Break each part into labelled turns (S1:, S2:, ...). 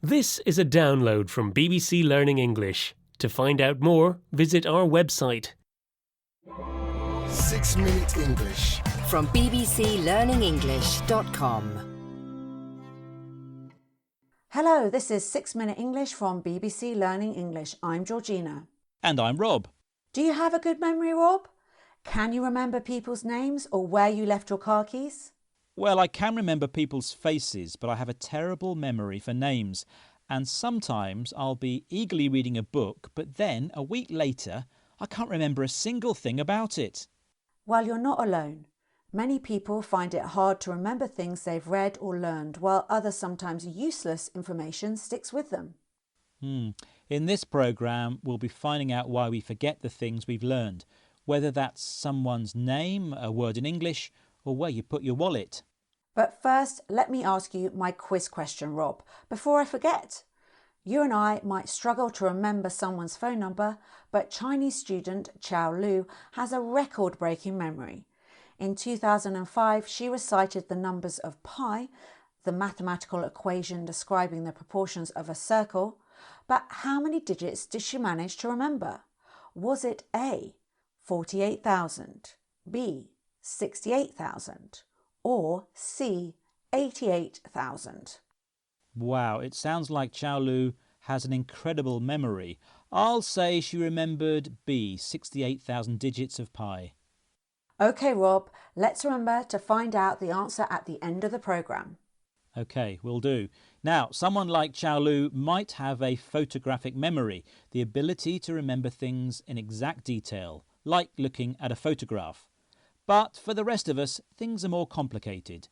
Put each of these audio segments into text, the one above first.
S1: This is a download from BBC Learning English. To find out more, visit our website.
S2: 6 Minute English
S3: From bbclearningenglish.com.
S4: Hello, this is 6 Minute English from BBC Learning English. I'm Georgina.
S5: And I'm Rob.
S4: Do you have a good memory, Rob? Can you remember people's names or where you left your car keys?
S5: Well, I can remember people's faces, but I have a terrible memory for names. And sometimes I'll be eagerly reading a book, but then a week later, I can't remember a single thing about it.
S4: Well, you're not alone. Many people find it hard to remember things they've read or learned, while other sometimes useless information sticks with them.
S5: In this programme, we'll be finding out why we forget the things we've learned, whether that's someone's name, a word in English, or where you put your wallet.
S4: But first, let me ask you my quiz question, Rob, before I forget. You and I might struggle to remember someone's phone number, but Chinese student Chao Lu has a record-breaking memory. In 2005, she recited the numbers of pi, the mathematical equation describing the proportions of a circle, but how many digits did she manage to remember? Was it A, 48,000, B, 68,000, or C, 88,000?
S5: Wow, it sounds like Chao Lu has an incredible memory. I'll say she remembered B, 68,000 digits of pi.
S4: OK, Rob, let's remember to find out the answer at the end of the programme.
S5: OK, will do. Now, someone like Chao Lu might have a photographic memory, the ability to remember things in exact detail, like looking at a photograph. But for the rest of us, things are more complicated.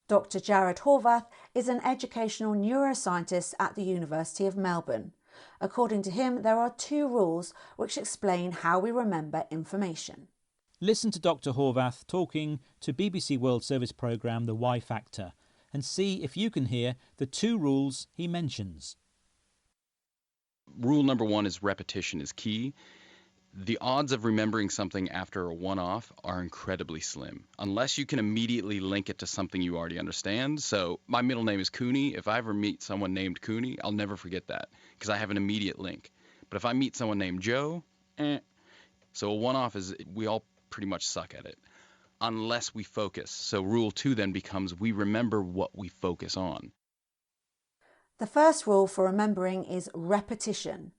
S4: Dr. Jared Horvath is an educational neuroscientist at the University of Melbourne. According to him, there are 2 rules which explain how we remember information.
S5: Listen to Dr. Horvath talking to BBC World Service programme The Y Factor and see if you can hear the 2 rules he mentions.
S6: Rule number 1 is repetition is key. The odds of remembering something after a one-off are incredibly slim, unless you can immediately link it to something you already understand. So my middle name is Cooney. If I ever meet someone named Cooney, I'll never forget that because I have an immediate link. But if I meet someone named Joe, So a one-off is, we all pretty much suck at it, unless we focus. So rule 2 then becomes we remember what we focus on.
S4: The first rule for remembering is repetition.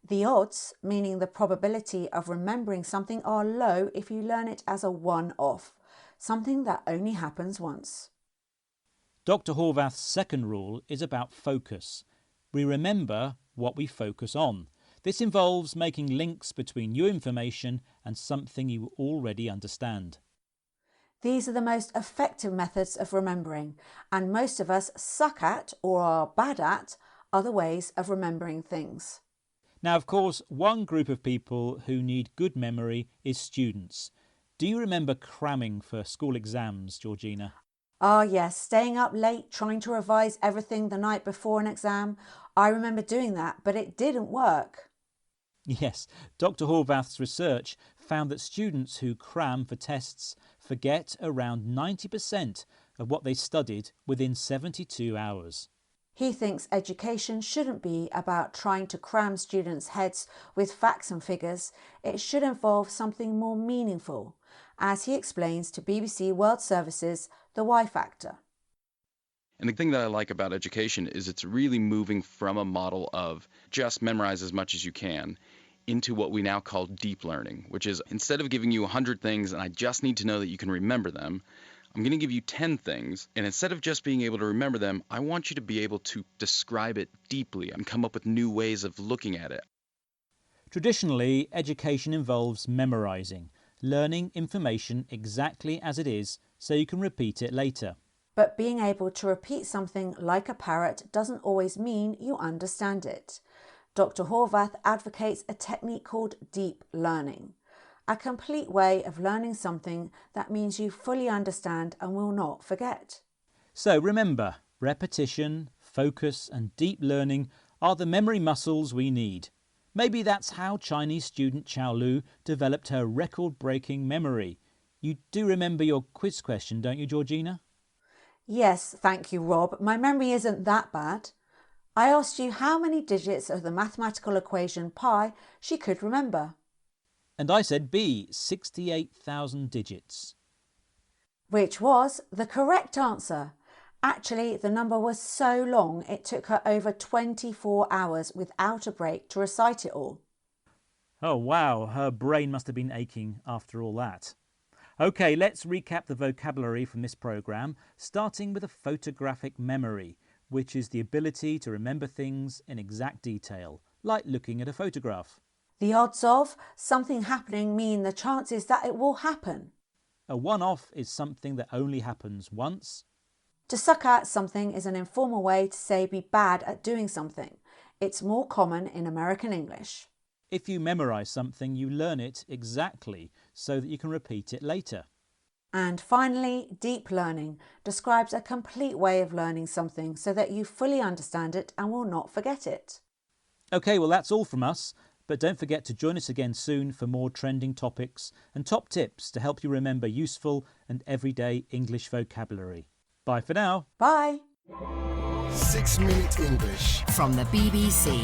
S4: The odds, meaning the probability of remembering something, are low if you learn it as a one-off, something that only happens once.
S5: Dr. Horvath's second rule is about focus. We remember what we focus on. This involves making links between new information and something you already understand.
S4: These are the most effective methods of remembering, and most of us suck at or are bad at other ways of remembering things.
S5: Now, of course, one group of people who need good memory is students. Do you remember cramming for school exams, Georgina?
S4: Ah, yes, staying up late trying to revise everything the night before an exam. I remember doing that, but it didn't work.
S5: Yes, Dr. Horvath's research found that students who cram for tests forget around 90% of what they studied within 72 hours.
S4: He thinks education shouldn't be about trying to cram students' heads with facts and figures. It should involve something more meaningful, as he explains to BBC World Service's The Y Factor.
S6: And the thing that I like about education is it's really moving from a model of just memorize as much as you can into what we now call deep learning, which is instead of giving you 100 things and I just need to know that you can remember them, I'm going to give you 10 things, and instead of just being able to remember them, I want you to be able to describe it deeply and come up with new ways of looking at it.
S5: Traditionally, education involves memorizing, learning information exactly as it is so you can repeat it later.
S4: But being able to repeat something like a parrot doesn't always mean you understand it. Dr. Horvath advocates a technique called deep learning, a complete way of learning something that means you fully understand and will not forget.
S5: So remember, repetition, focus and deep learning are the memory muscles we need. Maybe that's how Chinese student Chao Lu developed her record-breaking memory. You do remember your quiz question, don't you, Georgina?
S4: Yes, thank you, Rob. My memory isn't that bad. I asked you how many digits of the mathematical equation pi she could remember.
S5: And I said B, 68,000 digits.
S4: Which was the correct answer. Actually, the number was so long it took her over 24 hours without a break to recite it all.
S5: Oh wow, her brain must have been aching after all that. OK, let's recap the vocabulary from this programme, starting with a photographic memory, which is the ability to remember things in exact detail, like looking at a photograph.
S4: The odds of something happening mean the chances that it will happen.
S5: A one-off is something that only happens once.
S4: To suck at something is an informal way to say be bad at doing something. It's more common in American English.
S5: If you memorise something, you learn it exactly so that you can repeat it later.
S4: And finally, deep learning describes a complete way of learning something so that you fully understand it and will not forget it.
S5: OK, well that's all from us, but don't forget to join us again soon for more trending topics and top tips to help you remember useful and everyday English vocabulary. Bye for now.
S4: Bye.
S2: 6 Minute English
S3: from the BBC.